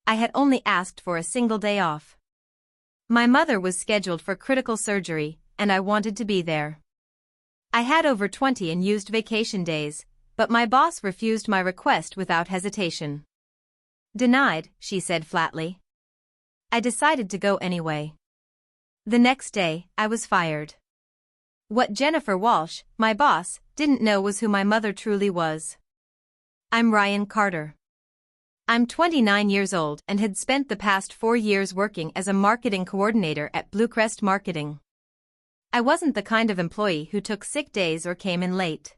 I had only asked for a single day off. My mother was scheduled for critical surgery, and I wanted to be there. I had over 20 unused vacation days, but my boss refused my request without hesitation. Denied, she said flatly. I decided to go anyway. The next day, I was fired. What Jennifer Walsh, my boss, didn't know was who my mother truly was. I'm Ryan Carter. I'm 29 years old and had spent the past 4 years working as a marketing coordinator at Bluecrest Marketing. I wasn't the kind of employee who took sick days or came in late.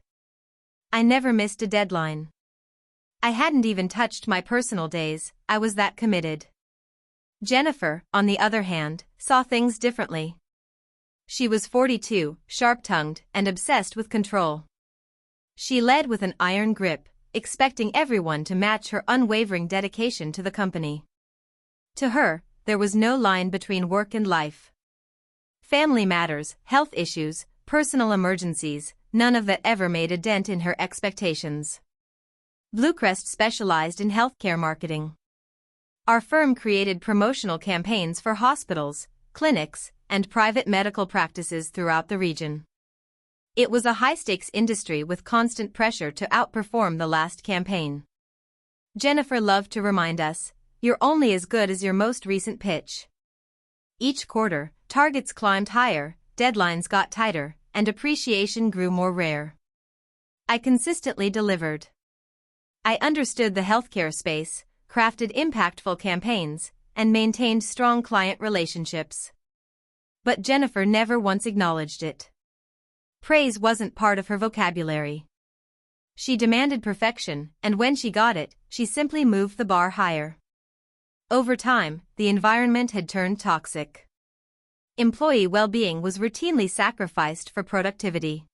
I never missed a deadline. I hadn't even touched my personal days, I was that committed. Jennifer, on the other hand, saw things differently. She was 42, sharp-tongued, and obsessed with control. She led with an iron grip, expecting everyone to match her unwavering dedication to the company. To her, there was no line between work and life. Family matters, health issues, personal emergencies, none of that ever made a dent in her expectations. Bluecrest specialized in healthcare marketing. Our firm created promotional campaigns for hospitals, clinics, and private medical practices throughout the region. It was a high-stakes industry with constant pressure to outperform the last campaign. Jennifer loved to remind us, "You're only as good as your most recent pitch." Each quarter, targets climbed higher, deadlines got tighter, and appreciation grew more rare. I consistently delivered. I understood the healthcare space, crafted impactful campaigns, and maintained strong client relationships. But Jennifer never once acknowledged it. Praise wasn't part of her vocabulary. She demanded perfection, and when she got it, she simply moved the bar higher. Over time, the environment had turned toxic. Employee well-being was routinely sacrificed for productivity.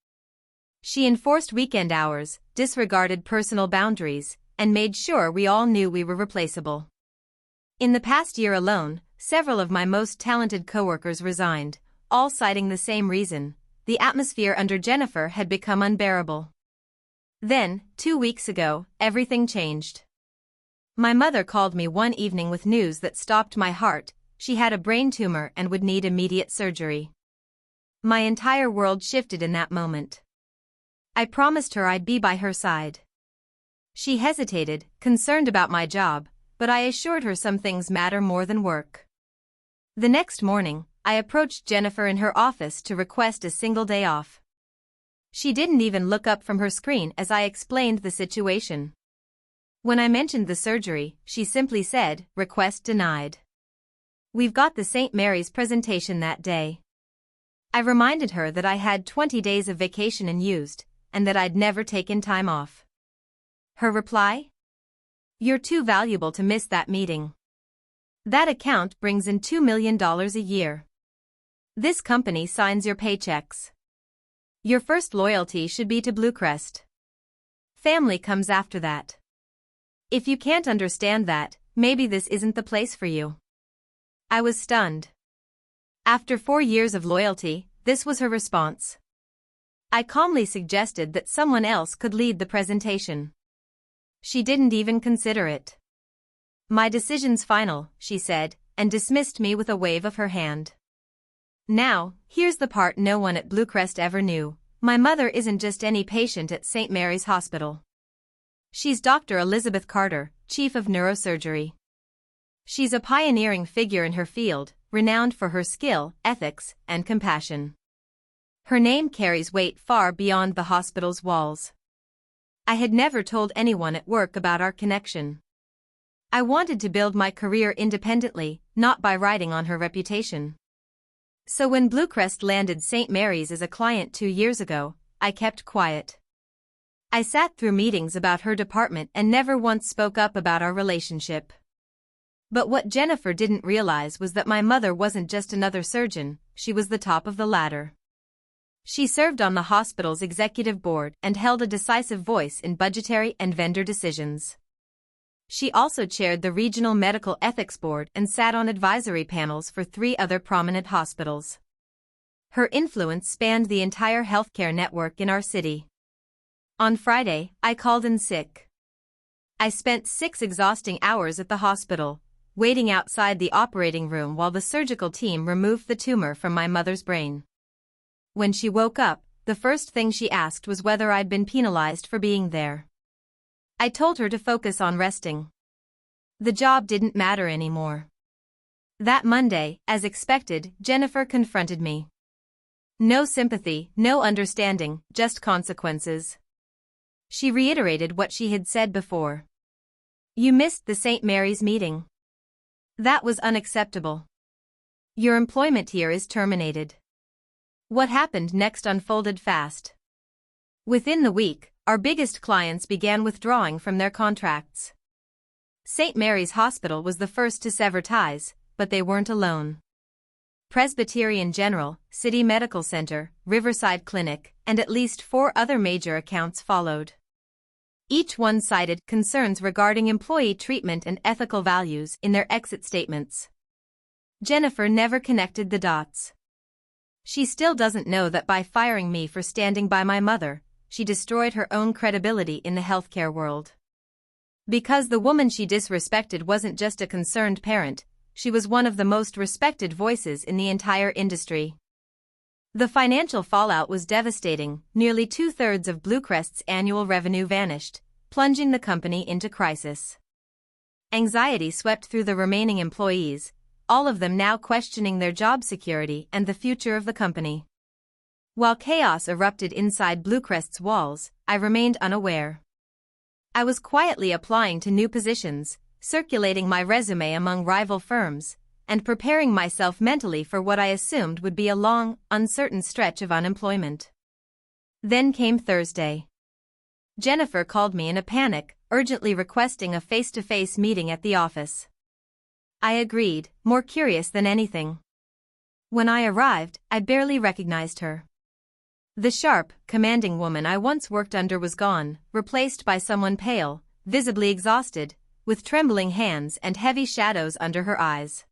She enforced weekend hours, disregarded personal boundaries, and made sure we all knew we were replaceable. In the past year alone, several of my most talented coworkers resigned, all citing the same reason: the atmosphere under Jennifer had become unbearable. Then, 2 weeks ago, everything changed. My mother called me one evening with news that stopped my heart. She had a brain tumor and would need immediate surgery. My entire world shifted in that moment. I promised her I'd be by her side. She hesitated, concerned about my job, but I assured her some things matter more than work. The next morning, I approached Jennifer in her office to request a single day off. She didn't even look up from her screen as I explained the situation. When I mentioned the surgery, she simply said, "Request denied." "We've got the St. Mary's presentation that day." I reminded her that I had 20 days of vacation unused, and that I'd never taken time off. Her reply? "You're too valuable to miss that meeting. That account brings in $2 million a year. This company signs your paychecks. Your first loyalty should be to Bluecrest. Family comes after that. If you can't understand that, maybe this isn't the place for you." I was stunned. After 4 years of loyalty, this was her response. I calmly suggested that someone else could lead the presentation. She didn't even consider it. "My decision's final," she said, and dismissed me with a wave of her hand. Now, here's the part no one at Bluecrest ever knew. My mother isn't just any patient at St. Mary's Hospital. She's Dr. Elizabeth Carter, Chief of Neurosurgery. She's a pioneering figure in her field, renowned for her skill, ethics, and compassion. Her name carries weight far beyond the hospital's walls. I had never told anyone at work about our connection. I wanted to build my career independently, not by riding on her reputation. So when Bluecrest landed St. Mary's as a client 2 years ago, I kept quiet. I sat through meetings about her department and never once spoke up about our relationship. But what Jennifer didn't realize was that my mother wasn't just another surgeon, she was the top of the ladder. She served on the hospital's executive board and held a decisive voice in budgetary and vendor decisions. She also chaired the Regional Medical Ethics Board and sat on advisory panels for 3 other prominent hospitals. Her influence spanned the entire healthcare network in our city. On Friday, I called in sick. I spent 6 exhausting hours at the hospital, waiting outside the operating room while the surgical team removed the tumor from my mother's brain. When she woke up, the first thing she asked was whether I'd been penalized for being there. I told her to focus on resting. The job didn't matter anymore. That Monday, as expected, Jennifer confronted me. No sympathy, no understanding, just consequences. She reiterated what she had said before. You missed the St. Mary's meeting. That was unacceptable. Your employment here is terminated. What happened next unfolded fast. Within the week, our biggest clients began withdrawing from their contracts. St. Mary's Hospital was the first to sever ties, but they weren't alone. Presbyterian General, City Medical Center, Riverside Clinic, and at least 4 other major accounts followed. Each one cited concerns regarding employee treatment and ethical values in their exit statements. Jennifer never connected the dots. She still doesn't know that by firing me for standing by my mother, she destroyed her own credibility in the healthcare world. Because the woman she disrespected wasn't just a concerned parent, she was one of the most respected voices in the entire industry. The financial fallout was devastating. Nearly 2/3 of Bluecrest's annual revenue vanished, plunging the company into crisis. Anxiety swept through the remaining employees, all of them now questioning their job security and the future of the company. While chaos erupted inside Bluecrest's walls, I remained unaware. I was quietly applying to new positions, circulating my resume among rival firms, and preparing myself mentally for what I assumed would be a long, uncertain stretch of unemployment. Then came Thursday. Jennifer called me in a panic, urgently requesting a face-to-face meeting at the office. I agreed, more curious than anything. When I arrived, I barely recognized her. The sharp, commanding woman I once worked under was gone, replaced by someone pale, visibly exhausted, with trembling hands and heavy shadows under her eyes.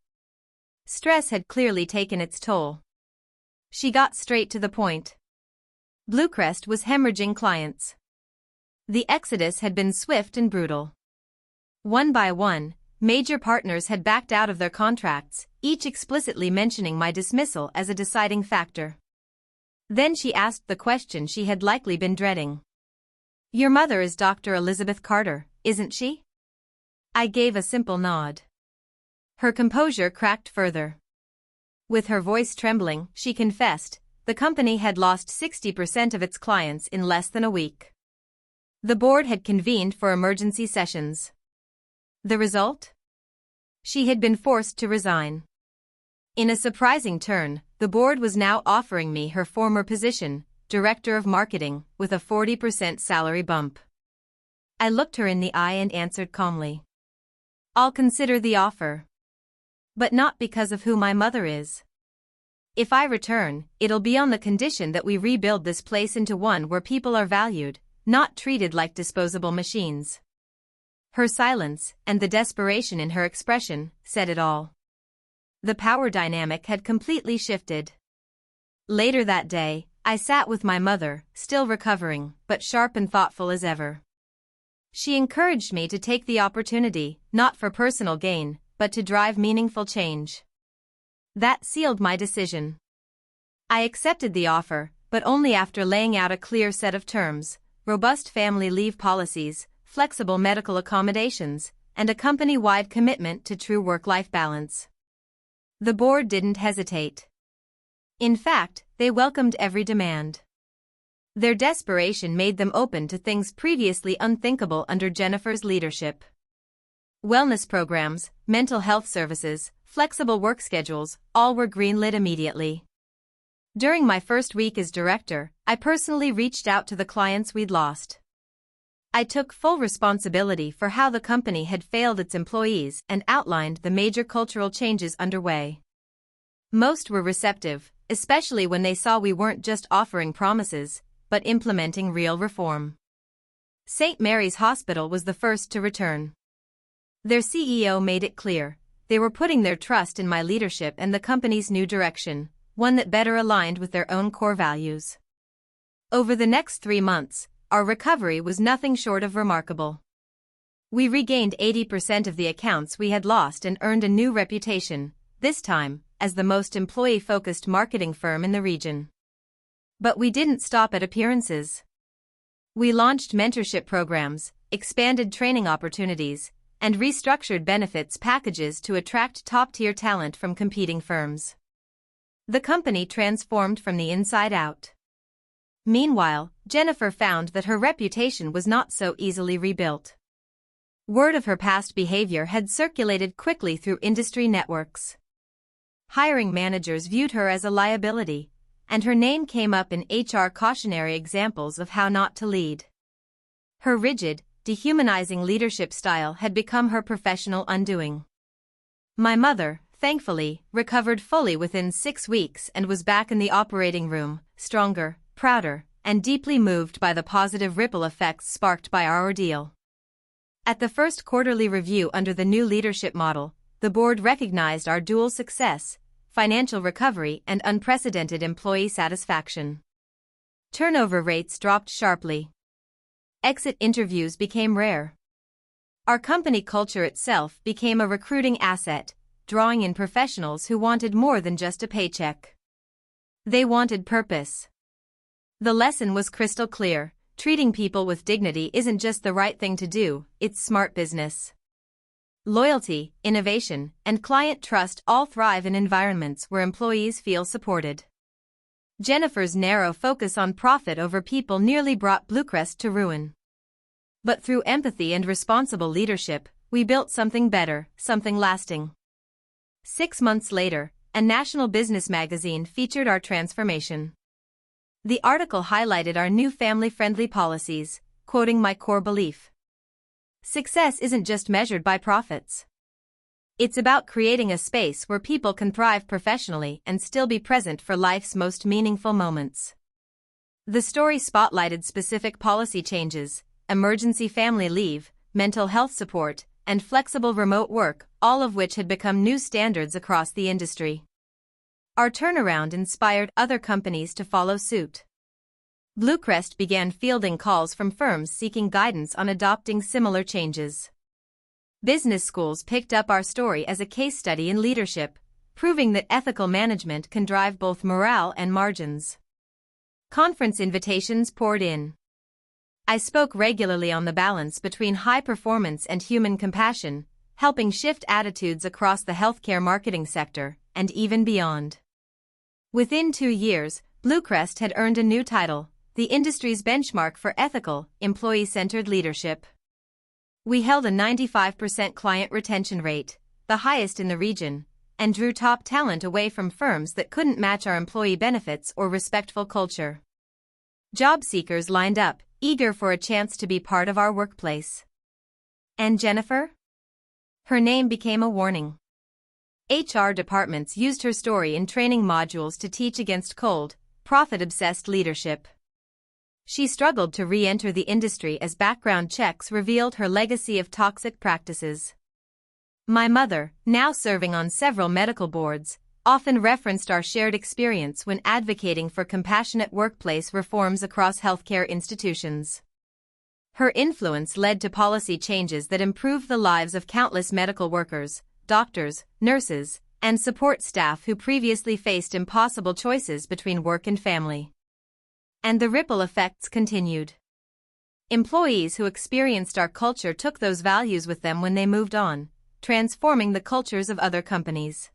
Stress had clearly taken its toll. She got straight to the point. Bluecrest was hemorrhaging clients. The exodus had been swift and brutal. One by one, major partners had backed out of their contracts, each explicitly mentioning my dismissal as a deciding factor. Then she asked the question she had likely been dreading. Your mother is Dr. Elizabeth Carter, isn't she? I gave a simple nod. Her composure cracked further. With her voice trembling, she confessed, the company had lost 60% of its clients in less than a week. The board had convened for emergency sessions. The result? She had been forced to resign. In a surprising turn, the board was now offering me her former position, Director of Marketing, with a 40% salary bump. I looked her in the eye and answered calmly. I'll consider the offer. But not because of who my mother is. If I return, it'll be on the condition that we rebuild this place into one where people are valued, not treated like disposable machines. Her silence, and the desperation in her expression, said it all. The power dynamic had completely shifted. Later that day, I sat with my mother, still recovering, but sharp and thoughtful as ever. She encouraged me to take the opportunity, not for personal gain, but to drive meaningful change. That sealed my decision. I accepted the offer, but only after laying out a clear set of terms, robust family leave policies, flexible medical accommodations, and a company-wide commitment to true work-life balance. The board didn't hesitate. In fact, they welcomed every demand. Their desperation made them open to things previously unthinkable under Jennifer's leadership. Wellness programs, mental health services, flexible work schedules, all were greenlit immediately. During my first week as director, I personally reached out to the clients we'd lost. I took full responsibility for how the company had failed its employees and outlined the major cultural changes underway. Most were receptive, especially when they saw we weren't just offering promises, but implementing real reform. St. Mary's Hospital was the first to return. Their CEO made it clear, they were putting their trust in my leadership and the company's new direction, one that better aligned with their own core values. Over the next 3 months, our recovery was nothing short of remarkable. We regained 80% of the accounts we had lost and earned a new reputation, this time as the most employee-focused marketing firm in the region. But we didn't stop at appearances. We launched mentorship programs, expanded training opportunities, and restructured benefits packages to attract top-tier talent from competing firms. The company transformed from the inside out. Meanwhile, Jennifer found that her reputation was not so easily rebuilt. Word of her past behavior had circulated quickly through industry networks. Hiring managers viewed her as a liability, and her name came up in HR cautionary examples of how not to lead. Her rigid, dehumanizing leadership style had become her professional undoing. My mother, thankfully, recovered fully within 6 weeks and was back in the operating room, stronger, prouder, and deeply moved by the positive ripple effects sparked by our ordeal. At the first quarterly review under the new leadership model, the board recognized our dual success, financial recovery and unprecedented employee satisfaction. Turnover rates dropped sharply. Exit interviews became rare. Our company culture itself became a recruiting asset, drawing in professionals who wanted more than just a paycheck. They wanted purpose. The lesson was crystal clear: treating people with dignity isn't just the right thing to do, it's smart business. Loyalty, innovation, and client trust all thrive in environments where employees feel supported. Jennifer's narrow focus on profit over people nearly brought Bluecrest to ruin. But through empathy and responsible leadership, we built something better, something lasting. 6 months later, a national business magazine featured our transformation. The article highlighted our new family-friendly policies, quoting my core belief: success isn't just measured by profits. It's about creating a space where people can thrive professionally and still be present for life's most meaningful moments. The story spotlighted specific policy changes: emergency family leave, mental health support, and flexible remote work, all of which had become new standards across the industry. Our turnaround inspired other companies to follow suit. Bluecrest began fielding calls from firms seeking guidance on adopting similar changes. Business schools picked up our story as a case study in leadership, proving that ethical management can drive both morale and margins. Conference invitations poured in. I spoke regularly on the balance between high performance and human compassion, helping shift attitudes across the healthcare marketing sector, and even beyond. Within 2 years, Bluecrest had earned a new title: the industry's benchmark for ethical, employee-centered leadership. We held a 95% client retention rate, the highest in the region, and drew top talent away from firms that couldn't match our employee benefits or respectful culture. Job seekers lined up, eager for a chance to be part of our workplace. And Jennifer? Her name became a warning. HR departments used her story in training modules to teach against cold, profit-obsessed leadership. She struggled to re-enter the industry as background checks revealed her legacy of toxic practices. My mother, now serving on several medical boards, often referenced our shared experience when advocating for compassionate workplace reforms across healthcare institutions. Her influence led to policy changes that improved the lives of countless medical workers, doctors, nurses, and support staff who previously faced impossible choices between work and family. And the ripple effects continued. Employees who experienced our culture took those values with them when they moved on, transforming the cultures of other companies.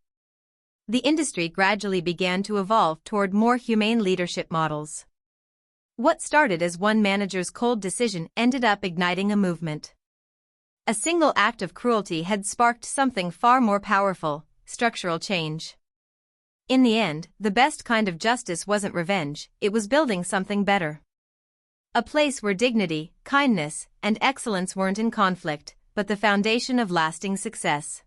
The industry gradually began to evolve toward more humane leadership models. What started as one manager's cold decision ended up igniting a movement. A single act of cruelty had sparked something far more powerful: structural change. In the end, the best kind of justice wasn't revenge, it was building something better. A place where dignity, kindness, and excellence weren't in conflict, but the foundation of lasting success.